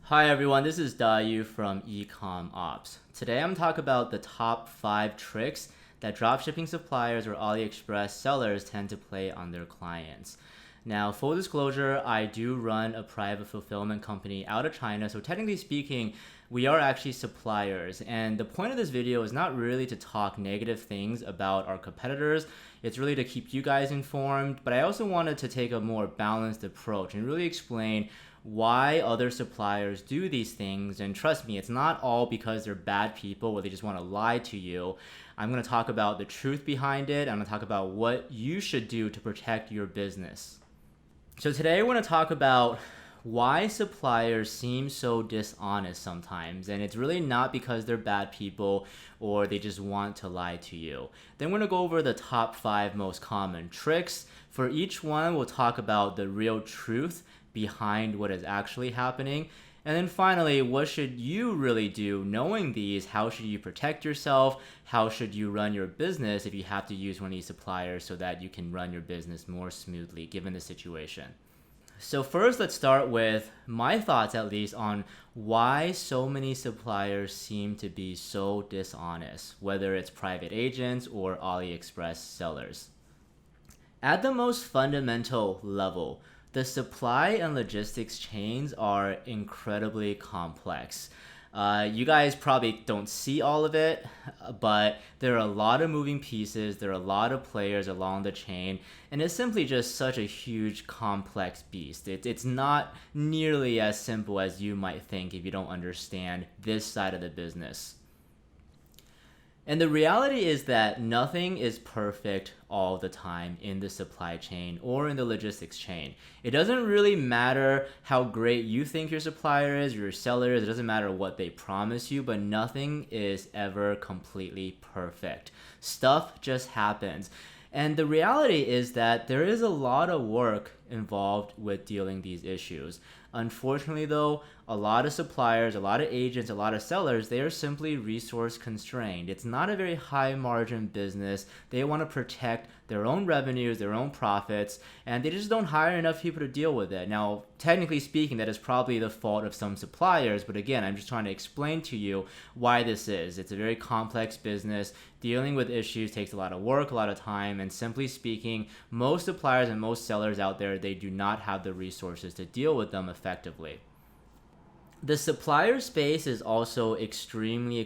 Hi everyone, this is Dayu from EcommOps. Today I'm talking about the top 5 tricks that dropshipping suppliers or AliExpress sellers tend to play on their clients. Now, full disclosure, I do run a private fulfillment company out of China, so technically speaking, we are actually suppliers. And the point of this video is not really to talk negative things about our competitors, it's really to keep you guys informed, but I also wanted to take a more balanced approach and really explain why other suppliers do these things. And trust me, it's not all because they're bad people or they just want to lie to you. I'm going to talk about the truth behind it. I'm going to talk about what you should do to protect your business. So today I want to talk about why suppliers seem so dishonest sometimes, and it's really not because they're bad people or they just want to lie to you. Then we're going to go over the top 5 most common tricks. For each one, we'll talk about the real truth behind what is actually happening. And then finally, what should you really do knowing these? How should you protect yourself? How should you run your business if you have to use one of these suppliers so that you can run your business more smoothly given the situation? So first, let's start with my thoughts, at least, on why so many suppliers seem to be so dishonest, whether it's private agents or AliExpress sellers. At the most fundamental level, the supply and logistics chains are incredibly complex. You guys probably don't see all of it, but there are a lot of moving pieces, there are a lot of players along the chain, and it's simply just such a huge, complex beast. It's not nearly as simple as you might think if you don't understand this side of the business. And the reality is that nothing is perfect all the time in the supply chain or in the logistics chain. It doesn't really matter how great you think your supplier is, your seller is, it doesn't matter what they promise you, but nothing is ever completely perfect. Stuff just happens. And the reality is that there is a lot of work involved with dealing these issues. Unfortunately though, a lot of suppliers, a lot of agents, a lot of sellers, they are simply resource constrained. It's not a very high margin business. They want to protect their own revenues, their own profits, and they just don't hire enough people to deal with it. Now, technically speaking, that is probably the fault of some suppliers, but again, I'm just trying to explain to you why this is. It's a very complex business. Dealing with issues takes a lot of work, a lot of time, and simply speaking, most suppliers and most sellers out there, they do not have the resources to deal with them effectively. The supplier space is also extremely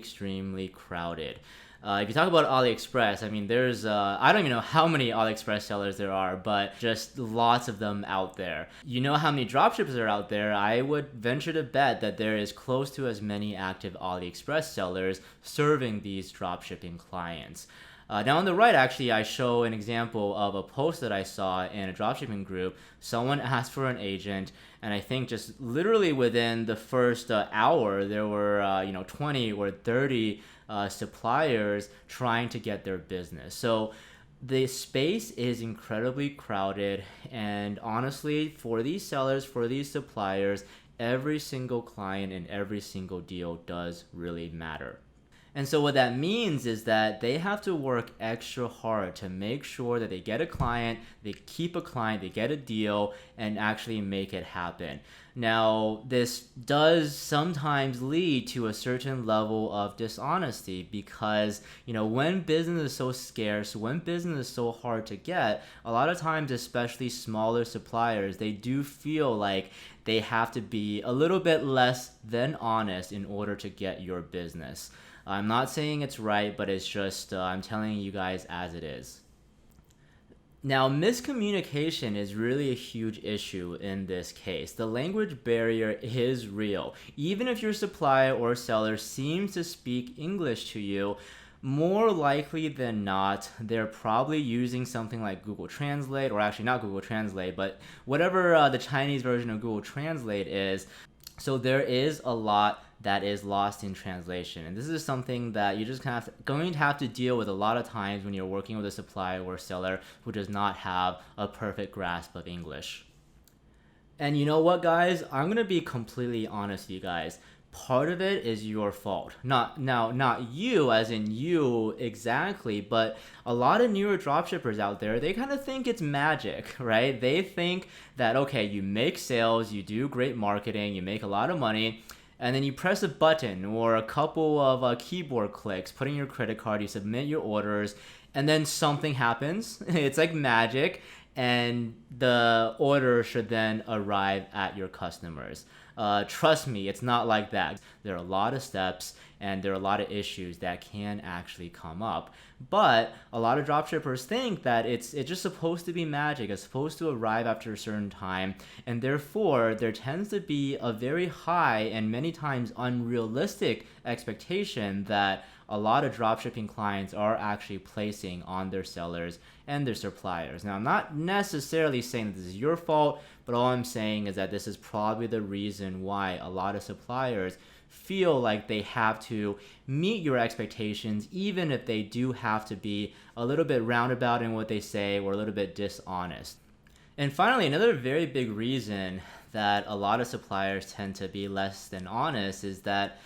crowded. If you talk about AliExpress, I mean, there's, I don't even know how many AliExpress sellers there are, but just lots of them out there. You know how many dropshippers are out there? I would venture to bet that there is close to as many active AliExpress sellers serving these dropshipping clients. Now on the right, actually, I show an example of a post that I saw in a dropshipping group. Someone asked for an agent, and I think just literally within the first hour, there were 20 or 30 suppliers trying to get their business. So the space is incredibly crowded, and honestly, for these sellers, for these suppliers, every single client and every single deal does really matter. And so what that means is that they have to work extra hard to make sure that they get a client, they keep a client, they get a deal, and actually make it happen. Now, this does sometimes lead to a certain level of dishonesty because, when business is so scarce, when business is so hard to get, a lot of times, especially smaller suppliers, they do feel like they have to be a little bit less than honest in order to get your business. I'm not saying it's right, but it's just I'm telling you guys as it is. Now, miscommunication is really a huge issue in this case. The language barrier is real. Even if your supplier or seller seems to speak English to you, more likely than not, they're probably using something like Google Translate, or actually not Google Translate, but whatever the Chinese version of Google Translate is. So there is a lot that is lost in translation. And this is something that you're just going to have to deal with a lot of times when you're working with a supplier or seller who does not have a perfect grasp of English. And you know what, guys? I'm going to be completely honest with you guys. part of it is your fault. Not you as in you exactly, but a lot of newer dropshippers out there, they kind of think it's magic, right? They think that, okay, you make sales, you do great marketing, you make a lot of money, and then you press a button or a couple of keyboard clicks, put in your credit card, you submit your orders, and then something happens. It's like magic, and the order should then arrive at your customers. Trust me, it's not like that. There are a lot of steps and there are a lot of issues that can actually come up. But a lot of dropshippers think that it's just supposed to be magic. It's supposed to arrive after a certain time, and therefore there tends to be a very high and many times unrealistic expectation that a lot of dropshipping clients are actually placing on their sellers and their suppliers. Now, I'm not necessarily saying that this is your fault, but all I'm saying is that this is probably the reason why a lot of suppliers feel like they have to meet your expectations, even if they do have to be a little bit roundabout in what they say or a little bit dishonest. And finally, another very big reason that a lot of suppliers tend to be less than honest is that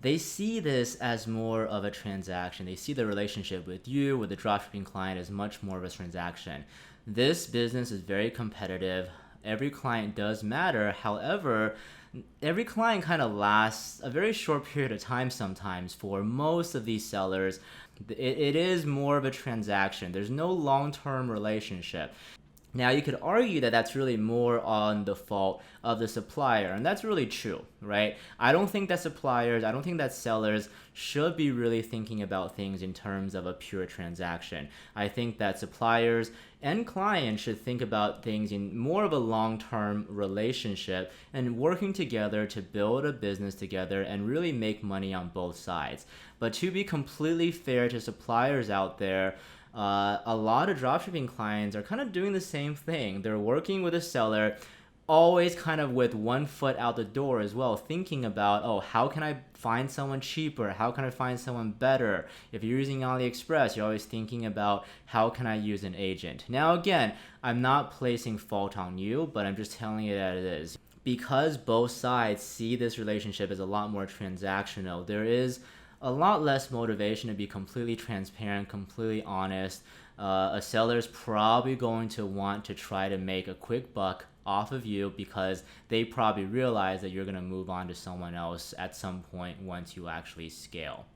they see this as more of a transaction. They see the relationship with you, with the dropshipping client, as much more of a transaction. This business is very competitive. Every client does matter. However, every client kind of lasts a very short period of time sometimes. For most of these sellers, it is more of a transaction. There's no long-term relationship. Now, you could argue that that's really more on the fault of the supplier, and that's really true, right? I don't think that sellers should be really thinking about things in terms of a pure transaction. I think that suppliers and clients should think about things in more of a long-term relationship and working together to build a business together and really make money on both sides. But to be completely fair to suppliers out there, a lot of dropshipping clients are kind of doing the same thing. They're working with a seller, always kind of with one foot out the door as well, thinking about, oh, how can I find someone cheaper? How can I find someone better? If you're using AliExpress, you're always thinking about how can I use an agent? Now, again, I'm not placing fault on you, but I'm just telling you that it is. Because both sides see this relationship as a lot more transactional, there is a lot less motivation to be completely transparent, completely honest. A seller's probably going to want to try to make a quick buck off of you because they probably realize that you're going to move on to someone else at some point once you actually scale.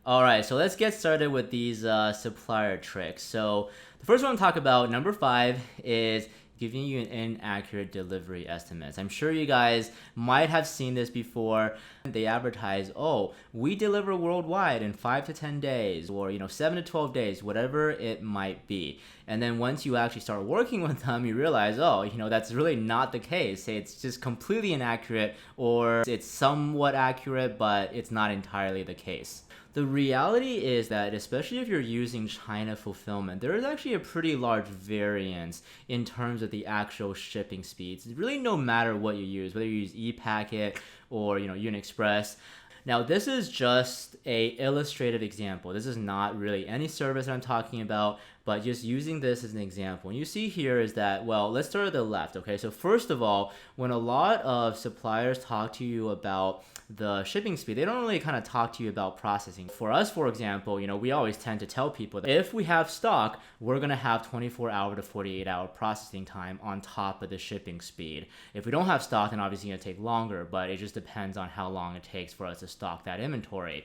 All right, so let's get started with these supplier tricks. So the first one to talk about, number 5, is giving you an inaccurate delivery estimates. I'm sure you guys might have seen this before. They advertise, oh, we deliver worldwide in 5 to 10 days or 7 to 12 days, whatever it might be. And then once you actually start working with them, you realize, oh, that's really not the case. It's just completely inaccurate, or it's somewhat accurate, but it's not entirely the case. The reality is that, especially if you're using China fulfillment, there is actually a pretty large variance in terms of the actual shipping speeds. Really, no matter what you use, whether you use ePacket or UniExpress. Now, this is just a illustrative example. This is not really any service that I'm talking about, but just using this as an example. And you see here is that, well, let's start at the left, okay? So first of all, when a lot of suppliers talk to you about the shipping speed, they don't really kind of talk to you about processing. For us, for example, we always tend to tell people that if we have stock, we're gonna have 24-hour to 48-hour processing time on top of the shipping speed. If we don't have stock, then obviously it's gonna take longer, but it just depends on how long it takes for us to stock that inventory.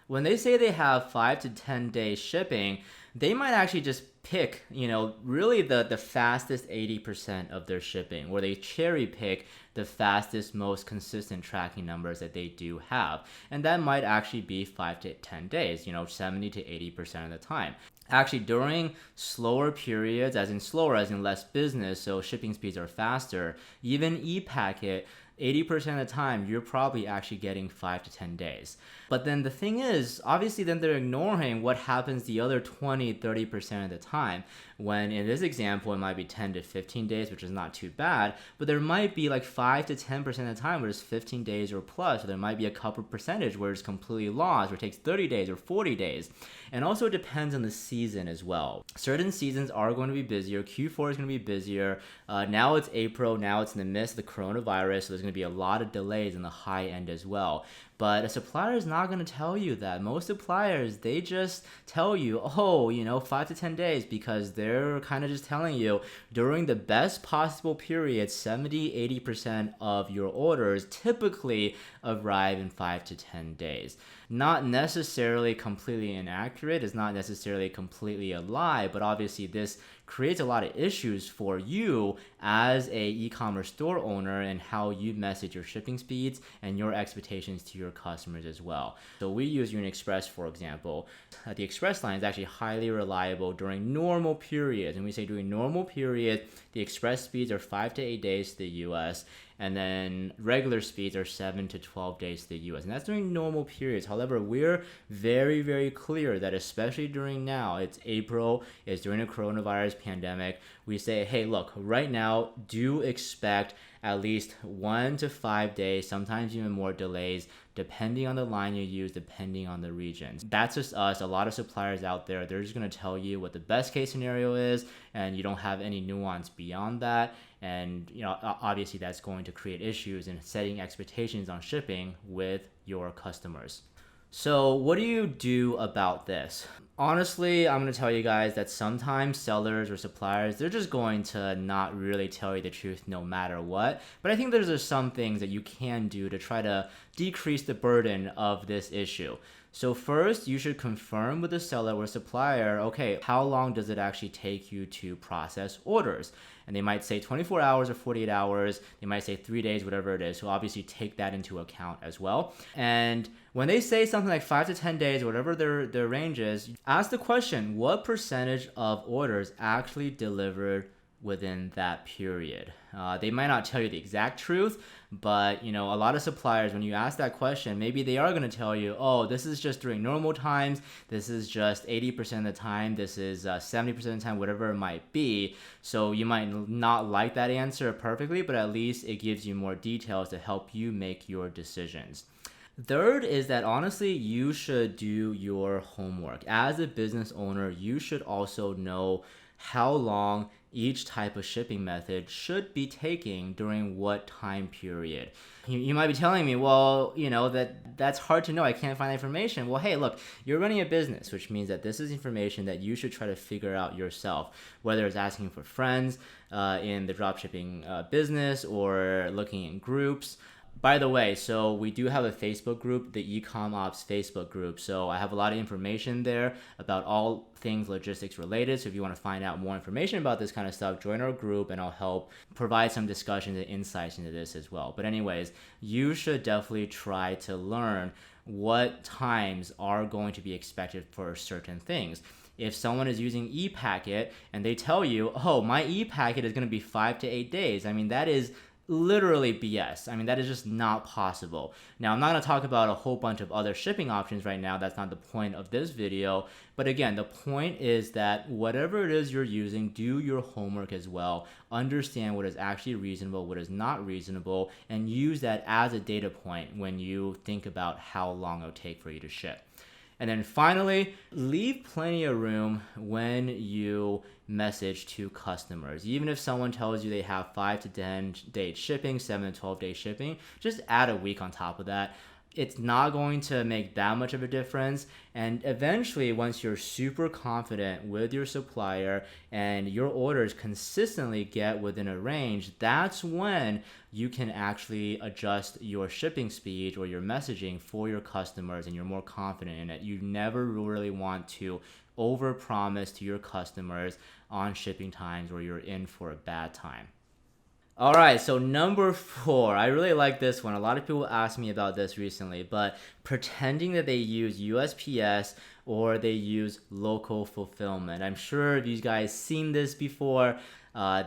When they say they have 5 to 10 days shipping, they might actually just pick, really the fastest 80% of their shipping, where they cherry pick the fastest, most consistent tracking numbers that they do have. And that might actually be 5 to 10 days, 70 to 80% of the time. Actually, during slower periods, as in less business, so shipping speeds are faster, even ePacket, 80% of the time, you're probably actually getting 5 to 10 days. But then the thing is, obviously then they're ignoring what happens the other 20, 30% of the time, when in this example, it might be 10 to 15 days, which is not too bad, but there might be like 5 to 10% of the time where it's 15 days or plus, or there might be a couple percentage where it's completely lost, or it takes 30 days or 40 days. And also it depends on the season as well. Certain seasons are going to be busier. Q4 is going to be busier. Now it's April. Now it's in the midst of the coronavirus. So there's going to be a lot of delays in the high end as well. But a supplier is not going to tell you that. Most suppliers, they just tell you, 5 to 10 days, because they're kind of just telling you during the best possible period, 70-80% of your orders typically arrive in 5 to 10 days. Not necessarily completely inaccurate. It's not necessarily completely a lie, but obviously this creates a lot of issues for you as a e-commerce store owner and how you message your shipping speeds and your expectations to your customers as well. So we use Express, for example. The Express line is actually highly reliable during normal periods. And we say during normal period, the Express speeds are 5 to 8 days to the US, and then regular speeds are 7 to 12 days to the US. And that's during normal periods. However, we're very, very clear that especially during now, it's April, it's during the coronavirus pandemic, we say, hey, look, right now, do expect at least 1 to 5 days, sometimes even more delays, depending on the line you use, depending on the regions. That's just us. A lot of suppliers out there, they're just going to tell you what the best case scenario is, and you don't have any nuance beyond that. And obviously that's going to create issues in setting expectations on shipping with your customers. So what do you do about this? Honestly, I'm going to tell you guys that sometimes sellers or suppliers, they're just going to not really tell you the truth no matter what. But I think there's some things that you can do to try to decrease the burden of this issue. So first, you should confirm with the seller or supplier, okay, how long does it actually take you to process orders? And they might say 24 hours or 48 hours. They might say 3 days, whatever it is. So obviously take that into account as well. And when they say something like 5 to 10 days, whatever their range is, ask the question, what percentage of orders actually delivered within that period? They might not tell you the exact truth, but a lot of suppliers, when you ask that question, maybe they are going to tell you, oh, this is just during normal times, this is just 80% of the time, this is 70% of the time, whatever it might be. So you might not like that answer perfectly, but at least it gives you more details to help you make your decisions. Third is that honestly, you should do your homework. As a business owner, you should also know how long each type of shipping method should be taking during what time period. You might be telling me, well, that's hard to know. I can't find that information. Well, hey, look, you're running a business, which means that this is information that you should try to figure out yourself, whether it's asking for friends in the dropshipping business or looking in groups. By the way, so we do have a Facebook group, the EcommOps Facebook group. So I have a lot of information there about all things logistics related. So if you want to find out more information about this kind of stuff, join our group and I'll help provide some discussions and insights into this as well. But anyways, you should definitely try to learn what times are going to be expected for certain things. If someone is using ePacket and they tell you, oh, my ePacket is going to be 5 to 8 days, I mean, that is literally BS. I mean, that is just not possible. Now, I'm not going to talk about a whole bunch of other shipping options right now. That's not the point of this video. But again, the point is that whatever it is you're using, do your homework as well. Understand what is actually reasonable, what is not reasonable, and use that as a data point when you think about how long it'll take for you to ship. And then finally, leave plenty of room when you message to customers. Even if someone tells you they have 5 to 10 day shipping, 7 to 12 day shipping, just add a week on top of that. It's not going to make that much of a difference. And eventually, once you're super confident with your supplier and your orders consistently get within a range, that's when you can actually adjust your shipping speed or your messaging for your customers, and you're more confident in it. You never really want to overpromise to your customers on shipping times or you're in for a bad time. All right, so number 4, I really like this one. A lot of people asked me about this recently, but pretending that they use USPS or they use local fulfillment. I'm sure you guys seen this before.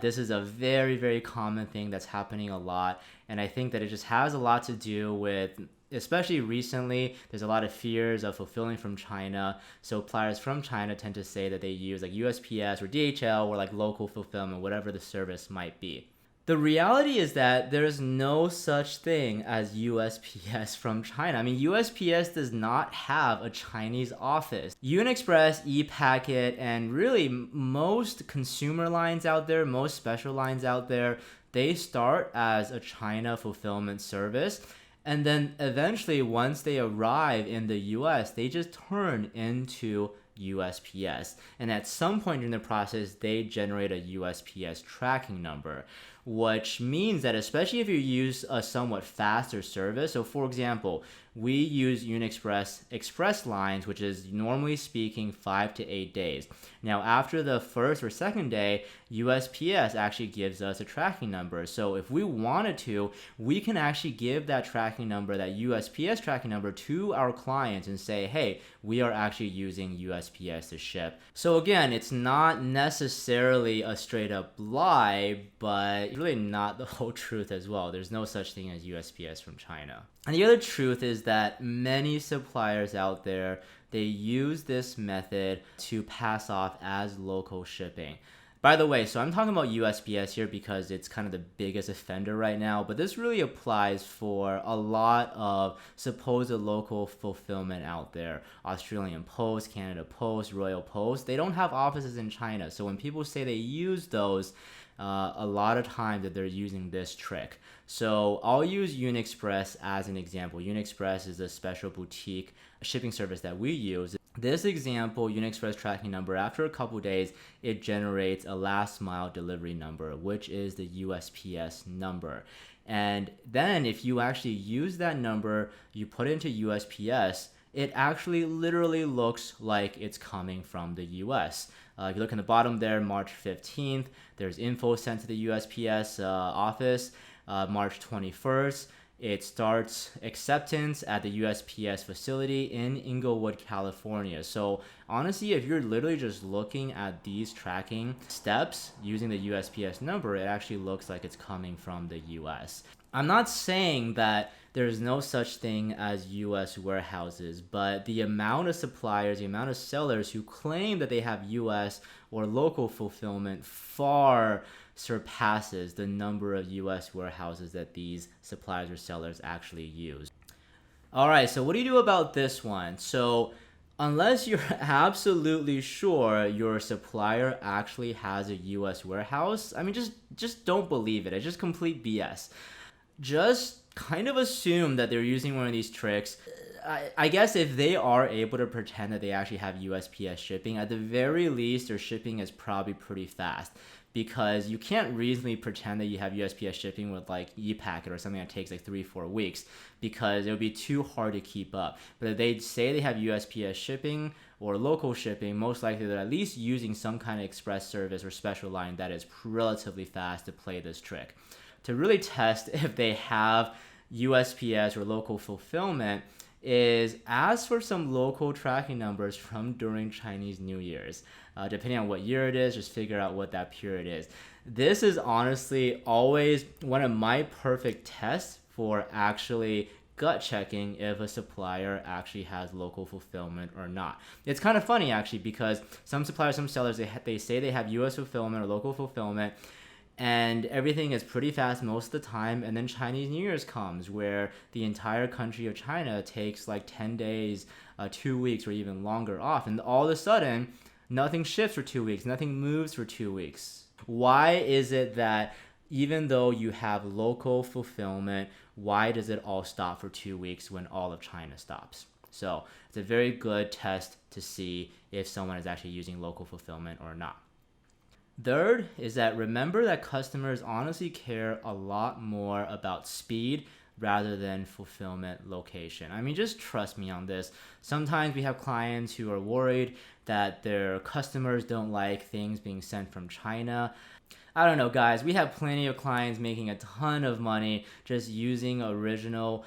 This is a very, very common thing that's happening a lot. And I think that it just has a lot to do with, especially recently, there's a lot of fears of fulfilling from China. So suppliers from China tend to say that they use like USPS or DHL or like local fulfillment, whatever the service might be. The reality is that there is no such thing as USPS from China. I mean, USPS does not have a Chinese office. UniExpress, ePacket, and really most consumer lines out there, most special lines out there, they start as a China fulfillment service. And then eventually, once they arrive in the US, they just turn into USPS. And at some point in the process, they generate a USPS tracking number, which means that especially if you use a somewhat faster service, so for example, we use UniExpress express lines, which is normally speaking 5 to 8 days. Now, after the first or second day, USPS actually gives us a tracking number. So if we wanted to, we can actually give that tracking number, that USPS tracking number, to our clients and say, hey, we are actually using USPS to ship. So again, it's not necessarily a straight up lie, but it's really not the whole truth as well. There's no such thing as USPS from China. And the other truth is that many suppliers out there, they use this method to pass off as local shipping. By the way, so I'm talking about USPS here because it's kind of the biggest offender right now, but this really applies for a lot of supposed local fulfillment out there. Australian Post, Canada Post, Royal Post, they don't have offices in China. So when people say they use those, a lot of times that they're using this trick. So I'll use UniExpress as an example. UniExpress is a special boutique shipping service that we use. This example, UniExpress tracking number, after a couple days, it generates a last mile delivery number, which is the USPS number. And then if you actually use that number, you put it into USPS, it actually literally looks like it's coming from the US. If you look in the bottom there, March 15th, there's info sent to the USPS office. March 21st, it starts acceptance at the USPS facility in Inglewood, California. So honestly, if you're literally just looking at these tracking steps using the USPS number, it actually looks like it's coming from the US. I'm not saying that there's no such thing as US warehouses, but the amount of suppliers, the amount of sellers who claim that they have US or local fulfillment far surpasses the number of US warehouses that these suppliers or sellers actually use. All right, so what do you do about this one? So unless you're absolutely sure your supplier actually has a US warehouse, I mean, just don't believe it. It's just complete BS. Just kind of assume that they're using one of these tricks. I guess if they are able to pretend that they actually have USPS shipping, at the very least, their shipping is probably pretty fast, because you can't reasonably pretend that you have USPS shipping with like ePacket or something that takes like 3-4 weeks, because it would be too hard to keep up. But if they say they have USPS shipping or local shipping, most likely they're at least using some kind of express service or special line that is relatively fast to play this trick. To really test if they have USPS or local fulfillment is ask for some local tracking numbers from during Chinese New Year's. Depending on what year it is, just figure out what that period is. This is honestly always one of my perfect tests for actually gut checking if a supplier actually has local fulfillment or not. It's kind of funny actually, because some suppliers, some sellers, they say they have US fulfillment or local fulfillment, and everything is pretty fast most of the time, and then Chinese New Year's comes where the entire country of China takes like 10 days, 2 weeks, or even longer off, and all of a sudden nothing shifts for 2 weeks, nothing moves for 2 weeks. Why is it that even though you have local fulfillment, why does it all stop for 2 weeks when all of China stops? So it's a very good test to see if someone is actually using local fulfillment or not. Third is that remember that customers honestly care a lot more about speed rather than fulfillment location. I mean, just trust me on this. Sometimes we have clients who are worried that their customers don't like things being sent from China. I don't know, guys. We have plenty of clients making a ton of money just using original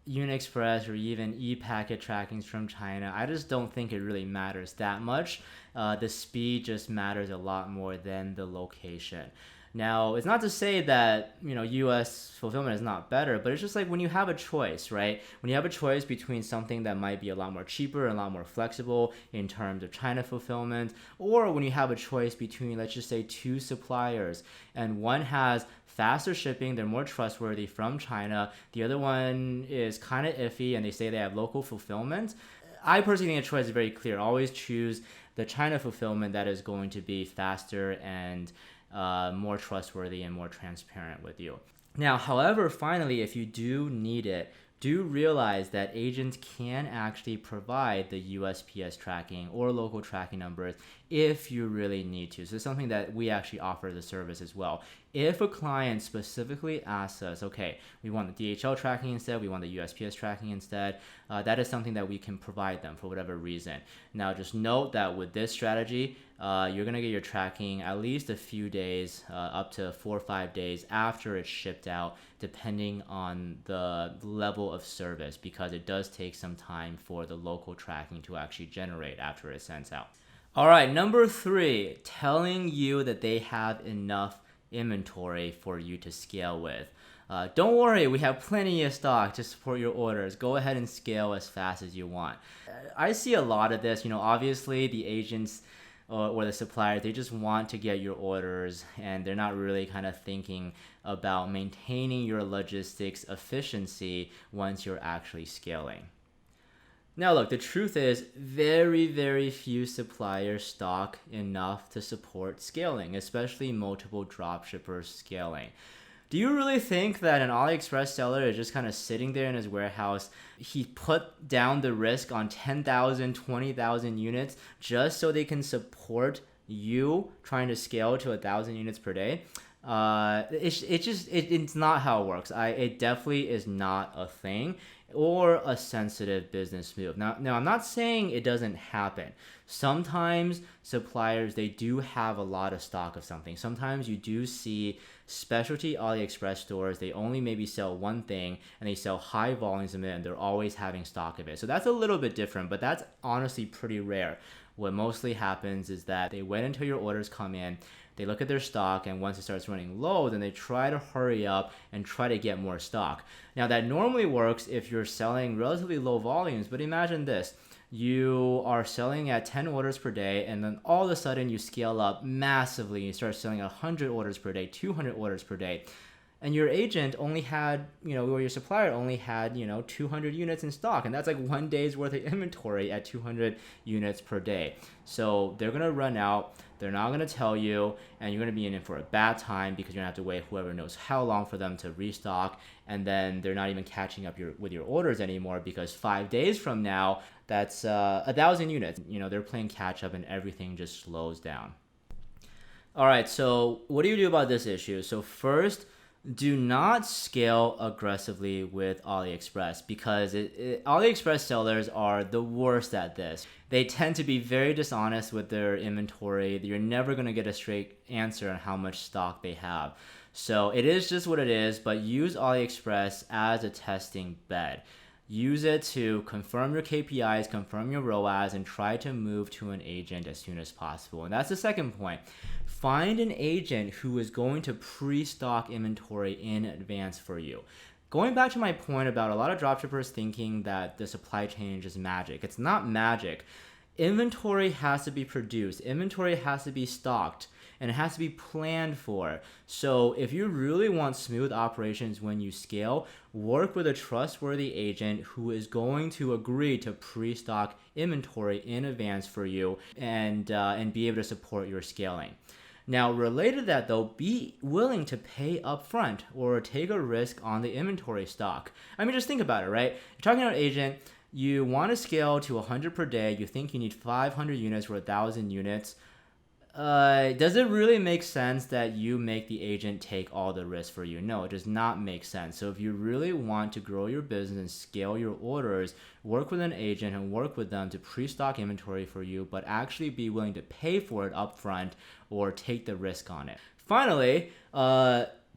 Unexpress or even e-packet trackings from China, I just don't think it really matters that much. The speed just matters a lot more than the location. Now, it's not to say that, US fulfillment is not better, but it's just like when you have a choice, right? When you have a choice between something that might be a lot more cheaper and a lot more flexible in terms of China fulfillment, or when you have a choice between, let's just say, two suppliers, and one has faster shipping, they're more trustworthy from China, the other one is kind of iffy and they say they have local fulfillment. I personally think the choice is very clear. Always choose the China fulfillment that is going to be faster and more trustworthy and more transparent with you. Now, however, finally, if you do need it, do realize that agents can actually provide the USPS tracking or local tracking numbers if you really need to. So it's something that we actually offer the service as well. If a client specifically asks us, okay, we want the DHL tracking instead, we want the USPS tracking instead, that is something that we can provide them for whatever reason. Now, just note that with this strategy, you're going to get your tracking at least a few days, up to 4 or 5 days after it's shipped out, depending on the level of service, because it does take some time for the local tracking to actually generate after it's sent out. All right, number 3, telling you that they have enough inventory for you to scale with. Don't worry, we have plenty of stock to support your orders. Go ahead and scale as fast as you want. I see a lot of this. Obviously the agents or the suppliers, they just want to get your orders and they're not really kind of thinking about maintaining your logistics efficiency once you're actually scaling. Now look, the truth is very, very few suppliers stock enough to support scaling, especially multiple dropshippers scaling. Do you really think that an AliExpress seller is just kind of sitting there in his warehouse? He put down the risk on 10,000, 20,000 units just so they can support you trying to scale to 1,000 units per day? It's not how it works. It definitely is not a thing or a sensitive business move. Now, I'm not saying it doesn't happen. Sometimes suppliers, they do have a lot of stock of something. Sometimes you do see specialty AliExpress stores, they only maybe sell one thing and they sell high volumes of it and they're always having stock of it. So that's a little bit different, but that's honestly pretty rare. What mostly happens is that they wait until your orders come in, they look at their stock, and once it starts running low, then they try to hurry up and try to get more stock. Now that normally works if you're selling relatively low volumes, but imagine this. You are selling at 10 orders per day, and then all of a sudden you scale up massively. You start selling 100 orders per day, 200 orders per day. And your agent only had, or your supplier only had, 200 units in stock. And that's like 1 day's worth of inventory at 200 units per day. So they're going to run out. They're not going to tell you, and you're going to be in it for a bad time because you're going to have to wait whoever knows how long for them to restock. And then they're not even catching up with your orders anymore because 5 days from now, that's 1,000 units. They're playing catch up and everything just slows down. All right, so what do you do about this issue? So first, do not scale aggressively with AliExpress because AliExpress sellers are the worst at this. They tend to be very dishonest with their inventory. You're never going to get a straight answer on how much stock they have. So it is just what it is, but use AliExpress as a testing bed. Use it to confirm your KPIs, confirm your ROAS, and try to move to an agent as soon as possible. And that's the second point. Find an agent who is going to pre-stock inventory in advance for you. Going back to my point about a lot of dropshippers thinking that the supply chain is just magic. It's not magic. Inventory has to be produced. Inventory has to be stocked. And it has to be planned for. So if you really want smooth operations when you scale, work with a trustworthy agent who is going to agree to pre-stock inventory in advance for you and be able to support your scaling. Now, related to that though, be willing to pay upfront or take a risk on the inventory stock. I mean, just think about it, right? You're talking to an agent, you want to scale to 100 per day, you think you need 500 units or 1,000 units. Does it really make sense that you make the agent take all the risk for you? No, it does not make sense. So if you really want to grow your business and scale your orders, work with an agent and work with them to pre-stock inventory for you, but actually be willing to pay for it upfront or take the risk on it. Finally,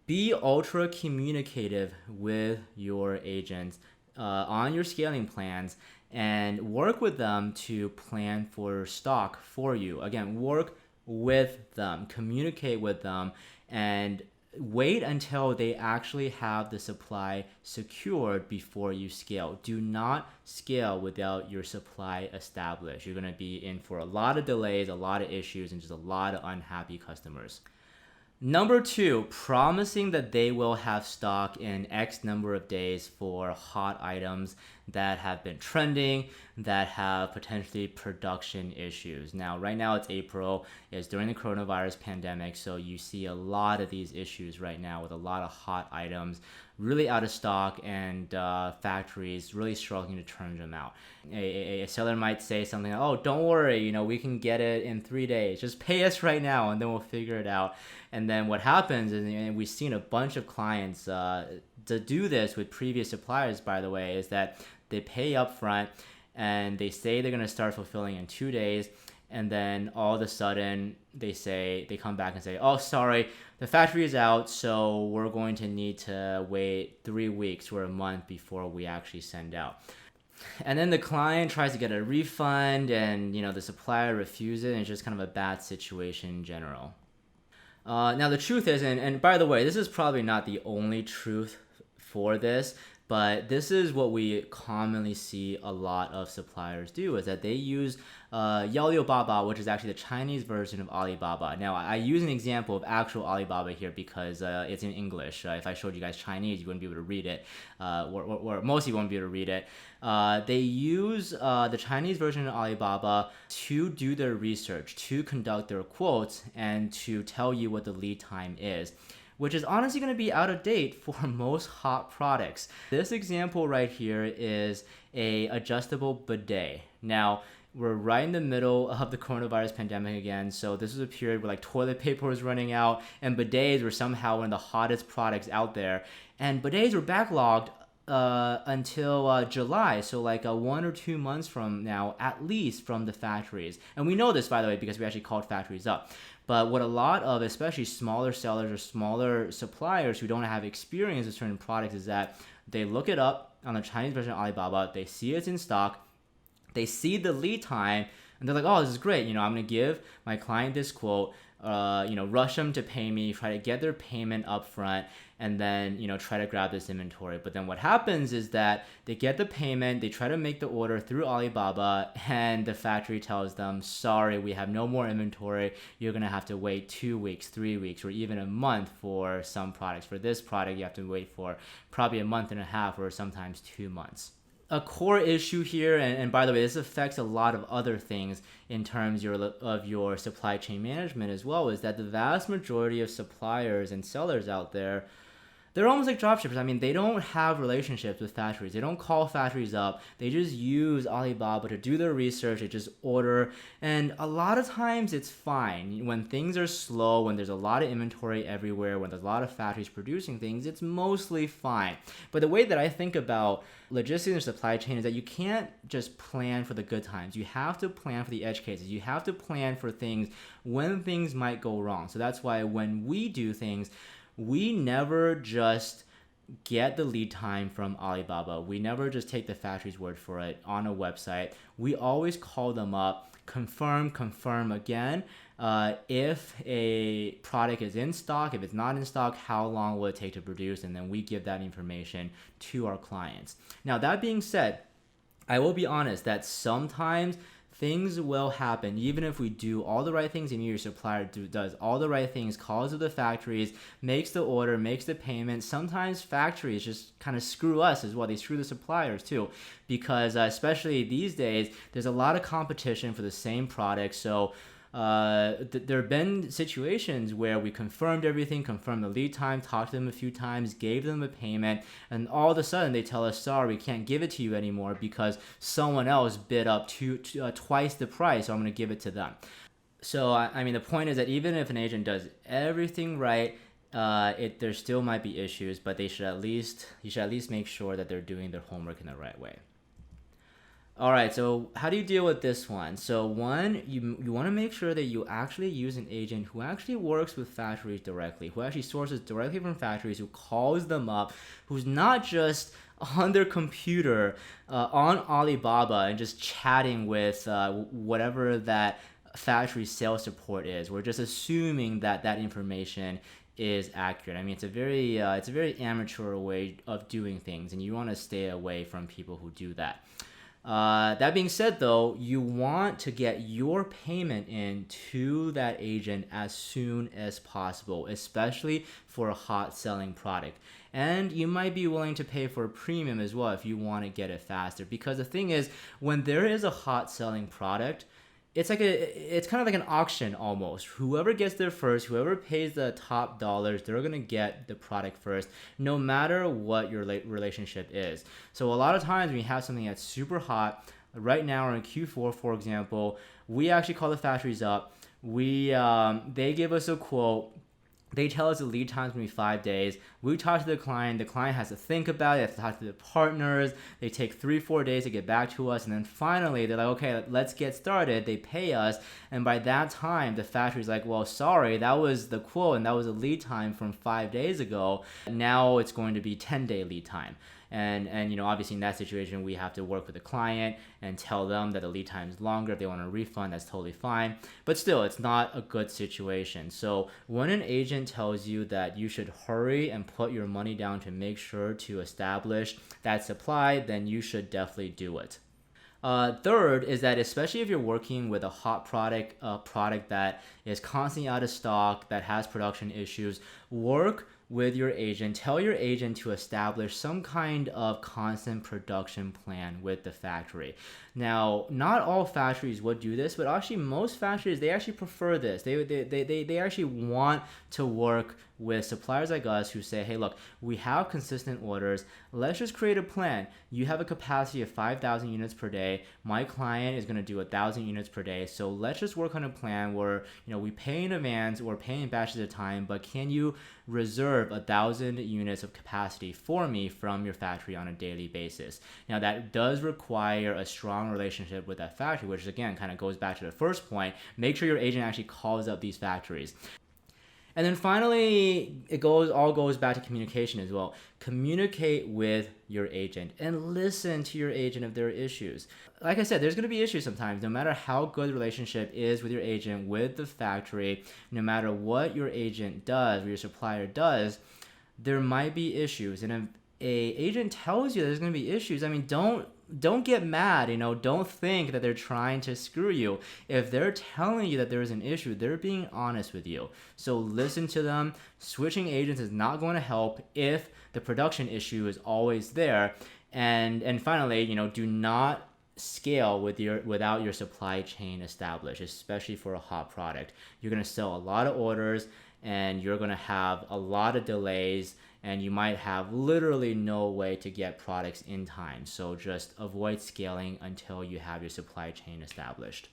be ultra communicative with your agents. on your scaling plans and work with them to plan for stock for you. Again, work with them, communicate with them, and wait until they actually have the supply secured before you scale. Do not scale without your supply established. You're going to be in for a lot of delays, a lot of issues, and just a lot of unhappy customers. Number 2, promising that they will have stock in X number of days for hot items that have been trending, that have potentially production issues. Now, right now it's April, it's during the coronavirus pandemic, so you see a lot of these issues right now with a lot of hot items really out of stock and factories really struggling to turn them out. A seller might say something, oh, don't worry, we can get it in 3 days. Just pay us right now and then we'll figure it out. And then what happens is, and we've seen a bunch of clients to do this with previous suppliers, by the way, is that they pay up front and they say they're going to start fulfilling in 2 days. And then all of a sudden they come back and say, oh, sorry, the factory is out, so we're going to need to wait 3 weeks or a month before we actually send out. And then the client tries to get a refund and, the supplier refuses, and it's just kind of a bad situation in general. Now, the truth is, and by the way, this is probably not the only truth for this, but this is what we commonly see a lot of suppliers do, is that they use Alibaba, which is actually the Chinese version of Alibaba. Now, I use an example of actual Alibaba here because it's in English. If I showed you guys Chinese, you wouldn't be able to read it, or most of you won't be able to read it. They use the Chinese version of Alibaba to do their research, to conduct their quotes, and to tell you what the lead time is, which is honestly going to be out of date for most hot products. This example right here is a adjustable bidet. Now, we're right in the middle of the coronavirus pandemic again, so this is a period where toilet paper was running out and bidets were somehow one of the hottest products out there. And bidets were backlogged until July, so 1 or 2 months from now, at least, from the factories. And we know this, by the way, because we actually called factories up. But what a lot of, especially smaller sellers or smaller suppliers who don't have experience with certain products, is that they look it up on the Chinese version of Alibaba, they see it's in stock, they see the lead time, and they're like, oh, this is great. I'm going to give my client this quote, rush them to pay me, try to get their payment up front, and then, try to grab this inventory. But then what happens is that they get the payment, they try to make the order through Alibaba, and the factory tells them, sorry, we have no more inventory. You're going to have to wait 2 weeks, 3 weeks, or even a month for some products. For this product, you have to wait for probably a month and a half or sometimes 2 months. A core issue here, and by the way, this affects a lot of other things in terms of your supply chain management as well, is that the vast majority of suppliers and sellers out there, they're almost like dropshippers. I mean, they don't have relationships with factories. They don't call factories up. They just use Alibaba to do their research. They just order. And a lot of times it's fine. When things are slow, when there's a lot of inventory everywhere, when there's a lot of factories producing things, it's mostly fine. But the way that I think about logistics and supply chain is that you can't just plan for the good times. You have to plan for the edge cases. You have to plan for things when things might go wrong. So that's why when we do things, we never just get the lead time from Alibaba. We never just take the factory's word for it on a website. We always call them up, confirm again. If a product is in stock, if it's not in stock, how long will it take to produce? And then we give that information to our clients. Now, that being said, I will be honest that sometimes things will happen, even if we do all the right things and your supplier does all the right things, calls to the factories, makes the order, makes the payment. Sometimes factories just kind of screw us as well. They screw the suppliers too, because especially these days, there's a lot of competition for the same product. So there have been situations where we confirmed everything, confirmed the lead time, talked to them a few times, gave them a payment, and all of a sudden they tell us, sorry, we can't give it to you anymore because someone else bid up twice the price, so I'm going to give it to them. So, I mean, the point is that even if an agent does everything right, there still might be issues, but you should at least make sure that they're doing their homework in the right way. All right, so how do you deal with this one? So one, you want to make sure that you actually use an agent who actually works with factories directly, who actually sources directly from factories, who calls them up, who's not just on their computer on Alibaba and just chatting with whatever that factory sales support is. We're just assuming that that information is accurate. I mean, it's a very amateur way of doing things, and you want to stay away from people who do that. That being said, though, you want to get your payment in to that agent as soon as possible, especially for a hot selling product. And you might be willing to pay for a premium as well if you want to get it faster. Because the thing is, when there is a hot selling product, it's kind of like an auction almost. Whoever gets there first, whoever pays the top dollars, they're gonna get the product first, no matter what your relationship is. So a lot of times when you have something that's super hot, right now or in Q4, for example, we actually call the factories up. They give us a quote. They tell us the lead time is going to be 5 days. We talk to the client. The client has to think about it. They have to talk to the partners. They take 3-4 days to get back to us. And then finally, they're like, okay, let's get started. They pay us. And by that time, the factory's like, well, sorry, that was the quote and that was a lead time from 5 days ago. Now it's going to be 10-day lead time. And obviously in that situation, we have to work with the client and tell them that the lead time is longer. If they want a refund, that's totally fine. But still, it's not a good situation. So when an agent tells you that you should hurry and put your money down to make sure to establish that supply, then you should definitely do it. Third is that especially if you're working with a hot product, a product that is constantly out of stock, that has production issues, work with your agent. Tell your agent to establish some kind of constant production plan with the factory. Now, not all factories would do this, but actually most factories, they actually prefer this. They actually want to work with suppliers like us who say, hey, look, we have consistent orders. Let's just create a plan. You have a capacity of 5,000 units per day. My client is going to do 1,000 units per day. So let's just work on a plan where, we pay in advance or pay in batches at a time, but can you reserve 1,000 units of capacity for me from your factory on a daily basis? Now, that does require a strong relationship with that factory, which again kind of goes back to the first point. Make sure your agent actually calls up these factories. And then finally, all goes back to communication as well. Communicate with your agent and listen to your agent if there are issues. Like I said, there's going to be issues sometimes. No matter how good the relationship is with your agent, with the factory, no matter what your agent does or your supplier does, there might be issues. And if a agent tells you there's going to be issues, I mean, don't get mad, don't think that they're trying to screw you. If they're telling you that there is an issue, they're being honest with you. So listen to them. Switching agents is not going to help if the production issue is always there. And finally, do not scale without your supply chain established, especially for a hot product. You're going to sell a lot of orders and you're going to have a lot of delays, and you might have literally no way to get products in time. So just avoid scaling until you have your supply chain established.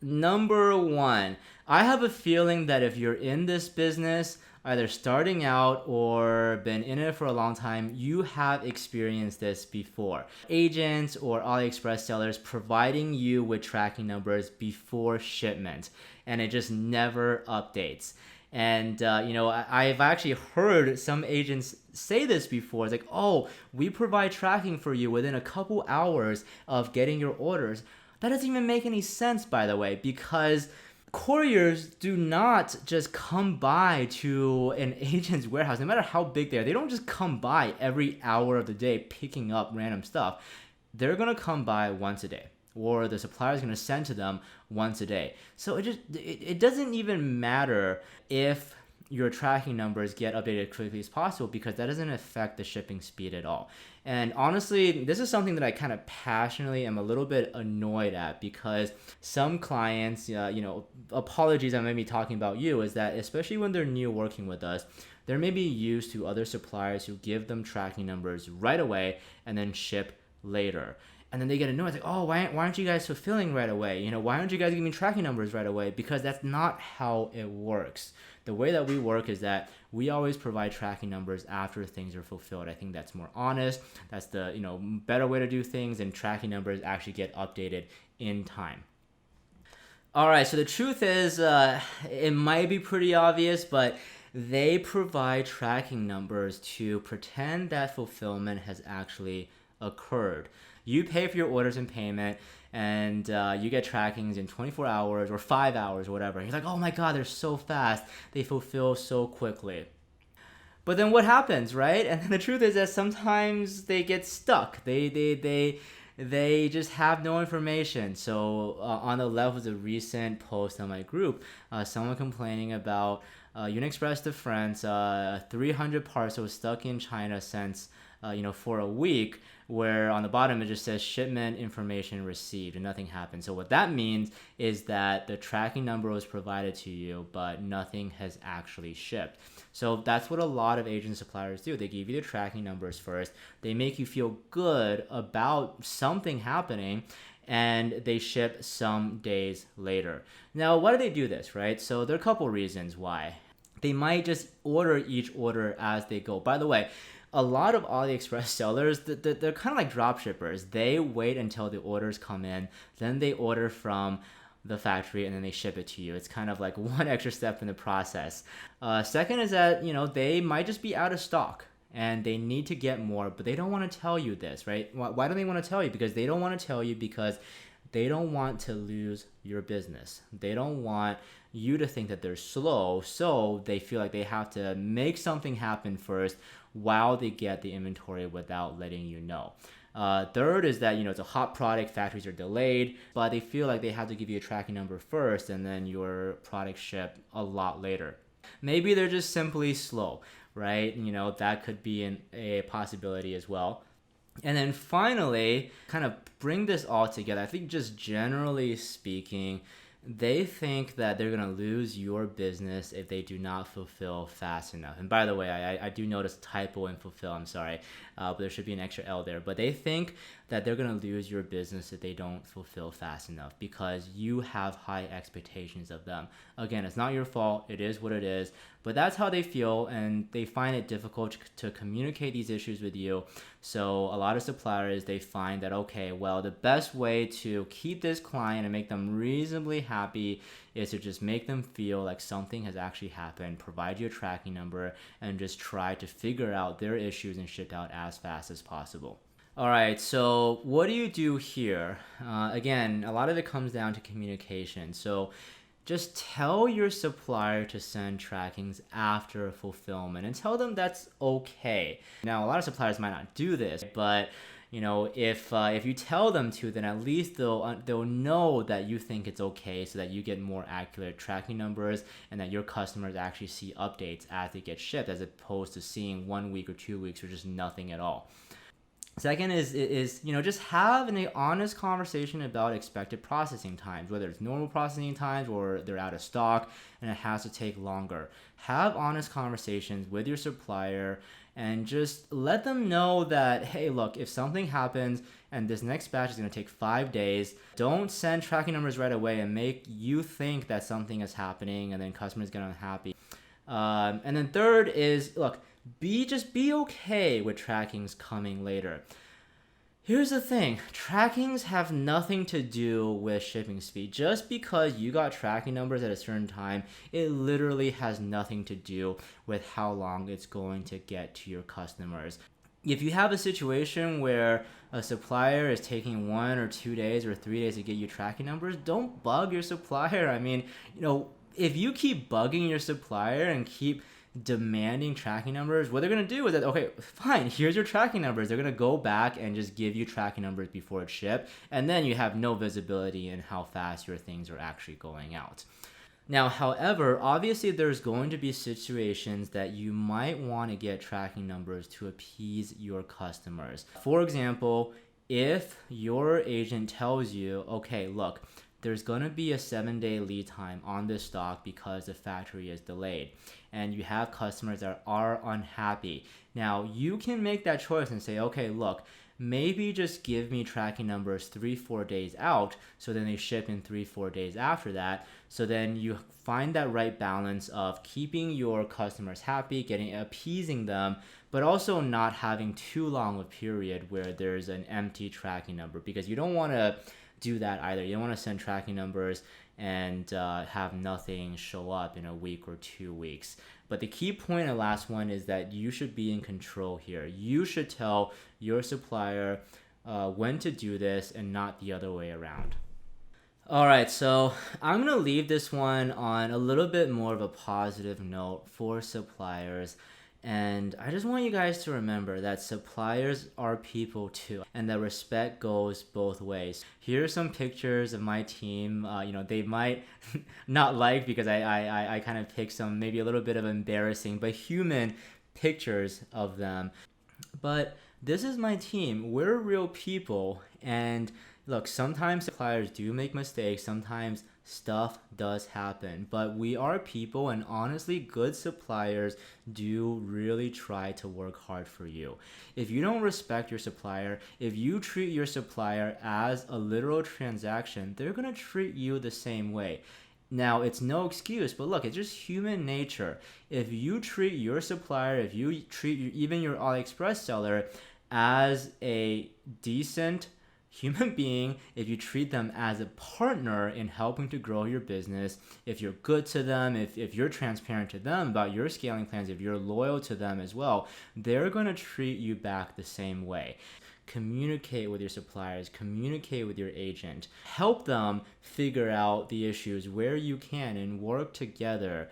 Number 1, I have a feeling that if you're in this business, either starting out or been in it for a long time, you have experienced this before. Agents or AliExpress sellers providing you with tracking numbers before shipment, and it just never updates. And, I've actually heard some agents say this before. It's like, oh, we provide tracking for you within a couple hours of getting your orders. That doesn't even make any sense, by the way, because couriers do not just come by to an agent's warehouse, no matter how big they are. They don't just come by every hour of the day picking up random stuff. They're going to come by once a day, or the supplier is going to send to them once a day. So it doesn't even matter if your tracking numbers get updated as quickly as possible, because that doesn't affect the shipping speed at all. And honestly, this is something that I kind of passionately am a little bit annoyed at, because some clients, apologies, I may be talking about you, is that especially when they're new working with us, they're maybe used to other suppliers who give them tracking numbers right away and then ship later. And then they get annoyed, like, oh, why aren't you guys fulfilling right away? Why aren't you guys giving me tracking numbers right away? Because that's not how it works. The way that we work is that we always provide tracking numbers after things are fulfilled. I think that's more honest. That's the better way to do things, and tracking numbers actually get updated in time. All right, so the truth is, it might be pretty obvious, but they provide tracking numbers to pretend that fulfillment has actually occurred. You pay for your orders and payment, and you get trackings in 24 hours or 5 hours or whatever. And you're like, oh my God, they're so fast. They fulfill so quickly. But then what happens, right? And then the truth is that sometimes they get stuck. They just have no information. So on the left was a recent post on my group, someone complaining about UniExpress to France, 300 parcels stuck in China since for a week, where on the bottom it just says shipment information received and nothing happened. So what that means is that the tracking number was provided to you, but nothing has actually shipped. So that's what a lot of agent suppliers do. They give you the tracking numbers first. They make you feel good about something happening, and they ship some days later. Now, why do they do this, right? So there are a couple reasons why. They might just order each order as they go. By the way, a lot of AliExpress sellers, they're kind of like drop shippers. They wait until the orders come in, then they order from the factory, and then they ship it to you. It's kind of like one extra step in the process. Second is that, they might just be out of stock and they need to get more, but they don't want to tell you this, right? Why don't they want to tell you? Because they don't want to tell you because they don't want to lose your business. They don't want you to think that they're slow, so they feel like they have to make something happen first while they get the inventory without letting you know. Third is that, it's a hot product, factories are delayed, but they feel like they have to give you a tracking number first and then your product ship a lot later. Maybe they're just simply slow, right? That could be a possibility as well. And then finally, kind of bring this all together, I think just generally speaking, they think that they're going to lose your business if they do not fulfill fast enough. And by the way, I do notice a typo in fulfill, I'm sorry, but there should be an extra L there. But they think that they're going to lose your business if they don't fulfill fast enough because you have high expectations of them. Again, it's not your fault. It is what it is. But that's how they feel, and they find it difficult to communicate these issues with you. So a lot of suppliers, they find that, okay, well, the best way to keep this client and make them reasonably happy is to just make them feel like something has actually happened, provide you a tracking number, and just try to figure out their issues and ship out as fast as possible. All right, so what do you do here? Again, a lot of it comes down to communication. So just tell your supplier to send trackings after fulfillment and tell them that's okay. Now, a lot of suppliers might not do this, but if you tell them to, then at least they'll know that you think it's okay, so that you get more accurate tracking numbers and that your customers actually see updates as they get shipped, as opposed to seeing 1 week or 2 weeks or just nothing at all. Second is just have an honest conversation about expected processing times, whether it's normal processing times or they're out of stock and it has to take longer. Have honest conversations with your supplier and just let them know that, hey, look, if something happens and this next batch is going to take 5 days, don't send tracking numbers right away and make you think that something is happening and then customers get unhappy. And then third is, look, be okay with trackings coming later. Here's the thing, trackings have nothing to do with shipping speed. Just because you got tracking numbers at a certain time, it literally has nothing to do with how long it's going to get to your customers. If you have a situation where a supplier is taking 1 or 2 days or 3 days to get you tracking numbers, don't bug your supplier. I mean, if you keep bugging your supplier and keep demanding tracking numbers, what they're going to do is that, okay, fine, here's your tracking numbers. They're going to go back and just give you tracking numbers before it's shipped, and then you have no visibility in how fast your things are actually going out. Now, however, obviously there's going to be situations that you might want to get tracking numbers to appease your customers. For example, if your agent tells you, okay, look, there's going to be a 7-day lead time on this stock because the factory is delayed, and you have customers that are unhappy. Now, you can make that choice and say, okay, look, maybe just give me tracking numbers 3-4 days out, so then they ship in 3-4 days after that. So then you find that right balance of keeping your customers happy, appeasing them, but also not having too long a period where there's an empty tracking number, because you don't want to do that either. You don't want to send tracking numbers and have nothing show up in a week or 2 weeks. But the key point in the last one is that you should be in control here. You should tell your supplier when to do this and not the other way around. All right, so I'm going to leave this one on a little bit more of a positive note for suppliers. And I just want you guys to remember that suppliers are people too, and that respect goes both ways. Here are some pictures of my team. They might not like because I kind of picked some maybe a little bit of embarrassing, but human pictures of them. But this is my team. We're real people. And look, sometimes suppliers do make mistakes. Sometimes stuff does happen. But we are people, and honestly, good suppliers do really try to work hard for you. If you don't respect your supplier, if you treat your supplier as a literal transaction, they're going to treat you the same way. Now, it's no excuse, but look, it's just human nature. If you treat your supplier, if you treat even your AliExpress seller as a decent human being, if you treat them as a partner in helping to grow your business, if you're good to them, if you're transparent to them about your scaling plans, if you're loyal to them as well, they're going to treat you back the same way. Communicate with your suppliers, communicate with your agent, help them figure out the issues where you can and work together.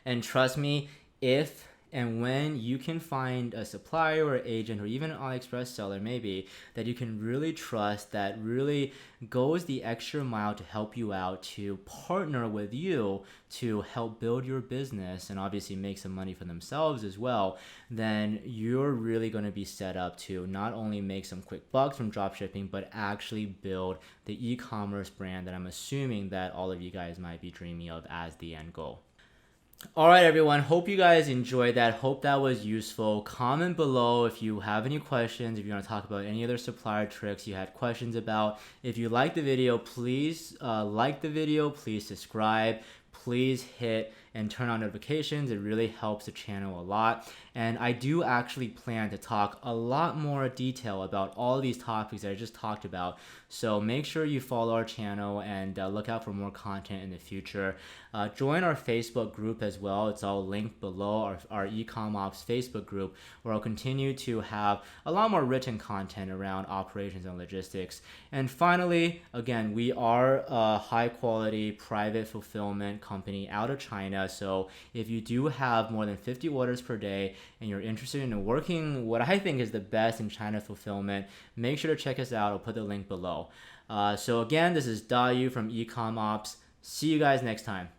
And trust me, if and when you can find a supplier or agent or even an AliExpress seller maybe that you can really trust, that really goes the extra mile to help you out, to partner with you to help build your business and obviously make some money for themselves as well, then you're really going to be set up to not only make some quick bucks from dropshipping, but actually build the e-commerce brand that I'm assuming that all of you guys might be dreaming of as the end goal. All right, everyone. Hope you guys enjoyed that. Hope that was useful. Comment below if you have any questions, if you want to talk about any other supplier tricks you had questions about. If you liked the video, please like the video. Please subscribe. Please hit and turn on notifications. It really helps the channel a lot. And I do actually plan to talk a lot more detail about all these topics that I just talked about. So make sure you follow our channel and look out for more content in the future. Join our Facebook group as well. It's all linked below, our EcommOps Facebook group, where I'll continue to have a lot more written content around operations and logistics. And finally, again, we are a high quality private fulfillment company out of China. So if you do have more than 50 orders per day and you're interested in working what I think is the best in China fulfillment, make sure to check us out. I'll put the link below. So again, this is Dayu from EcommOps. See you guys next time.